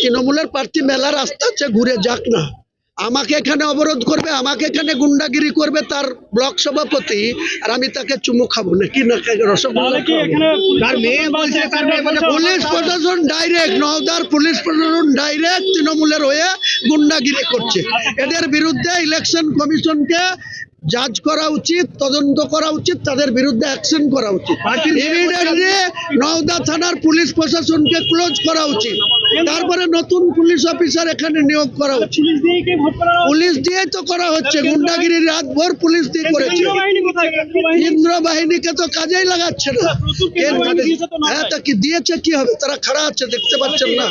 তৃণমূলের প্রার্থী মেলা রাস্তা আছে, ঘুরে যাক না। আমাকে এখানে অবরোধ করবে, আমাকে এখানে গুন্ডাগিরি করবে তার ব্লক সভাপতি, আর আমি তাকে চুমু খাবো না কি না রসগোল্লা পুলিশ প্রশাসন ডাইরেক্ট, নওদার পুলিশ প্রশাসন ডাইরেক্ট তৃণমূলের হয়ে গুন্ডাগিরি করছে। এদের বিরুদ্ধে ইলেকশন কমিশনকে জাজ করা উচিত, তদন্ত করা উচিত, তাদের বিরুদ্ধে অ্যাকশন করা উচিত। ইমিডিয়েটলি নওদা থানার পুলিশ প্রশাসনকে ক্লোজ করা উচিত, তারপরে নতুন পুলিশ অফিসার এখানে নিয়োগ করা উচিত। পুলিশ দিয়ে তো করা হচ্ছে গুন্ডাগিরি, রাত ভোর পুলিশ দিয়ে করেছে। কেন্দ্র বাহিনীকে তো কাজেই লাগাচ্ছে না। হ্যাঁ, তা কি দিয়েছে, কি হবে? তারা খাড়া আছে, দেখতে পাচ্ছেন না?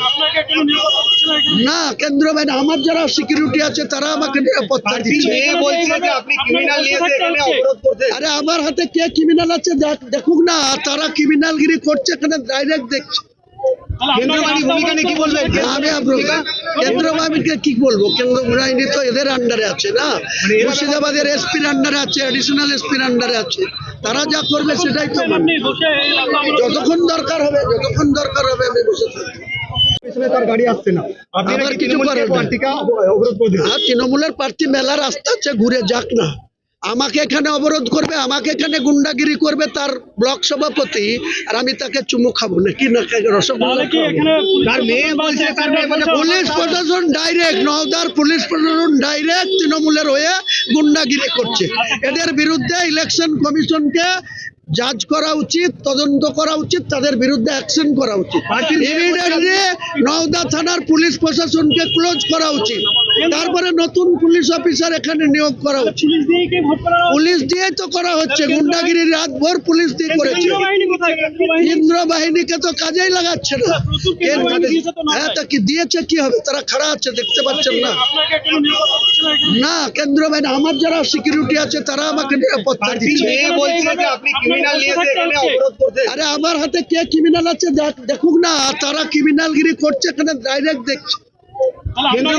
না, কেন্দ্র বাহিনী আমার যারা সিকিউরিটি আছে তারা আমাকে নিরাপত্তা দিচ্ছে। আরে আমার হাতে কে ক্রিমিনাল আছে দেখুক না, তারা ক্রিমিনালগিরি করছে এখানে ডাইরেক্ট দেখছে। কেন্দ্র বাহিনীকে কি বলবো? কেন্দ্র বাহিনী তো এদের আন্ডারে আছে না, মুর্শিদাবাদের এসপির আন্ডারে আছে, অ্যাডিশনাল এসপির আন্ডারে আছে। তারা যা করবে সেটাই তো যতক্ষণ দরকার হবে আমি বসে থাকবো। তৃণমূলের প্রার্থী মেলা রাস্তা আছে, ঘুরে যাক না। আমাকে এখানে অবরোধ করবে, আমাকে এখানে গুন্ডাগিরি করবে তার ব্লক সভাপতি, আর আমি তাকে চুমু খাবো না কি না রসগোল্লা পুলিশ প্রশাসন ডাইরেক্ট, নওদার পুলিশ প্রশাসন ডাইরেক্ট তৃণমূলের হয়ে গুন্ডাগিরি করছে। এদের বিরুদ্ধে ইলেকশন কমিশনকে জাজ করা উচিত, তদন্ত করা উচিত, তাদের বিরুদ্ধে অ্যাকশন করা উচিত। ইমিডিয়েটলি নওদা থানার পুলিশ প্রশাসনকে ক্লোজ করা উচিত, তারপরে নতুন পুলিশ অফিসার এখানে নিয়োগ করা উচিত। পুলিশ দিয়ে তো করা হচ্ছে গুন্ডাগিরি, রাত ভোর পুলিশ দিয়ে করেছে। কেন্দ্র বাহিনীকে তো কাজেই লাগাচ্ছে না। হ্যাঁ, তা কি দিয়েছে, কি হবে? তারা খাড়া আছে, দেখতে পাচ্ছেন না? না, কেন্দ্র বাহিনী আমার যারা সিকিউরিটি আছে তারা আমাকে নিরাপত্তা দিচ্ছে। আরে আমার হাতে কে ক্রিমিনাল আছে দেখুক না, তারা ক্রিমিনালগিরি করছে এখানে ডাইরেক্ট দেখছে। কেন্দ্র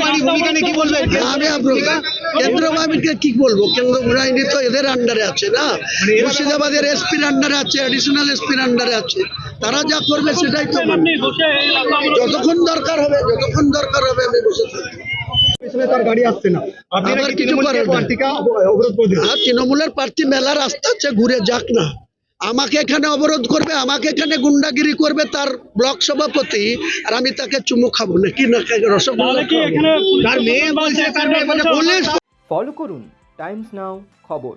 বাহিনীকে কি বলবো? কেন্দ্র বাহিনী তো এদের আন্ডারে আছে না, মুর্শিদাবাদের এসপির আন্ডারে আছে, অ্যাডিশনাল এসপির আন্ডারে আছে। তারা যা করবে সেটাই তো যতক্ষণ দরকার হবে আমি বসে থাকবো। তৃণমূলের প্রার্থী মেলা রাস্তা আছে, ঘুরে যাক না। আমাকে এখানে অবরোধ করবে, আমাকে এখানে গুন্ডাগিরি করবে তার ব্লক সভাপতি, আর আমি তাকে চুমু খাবো না কি না রসগোল্লা পুলিশ। ফলো করুন টাইমস নাও খবর।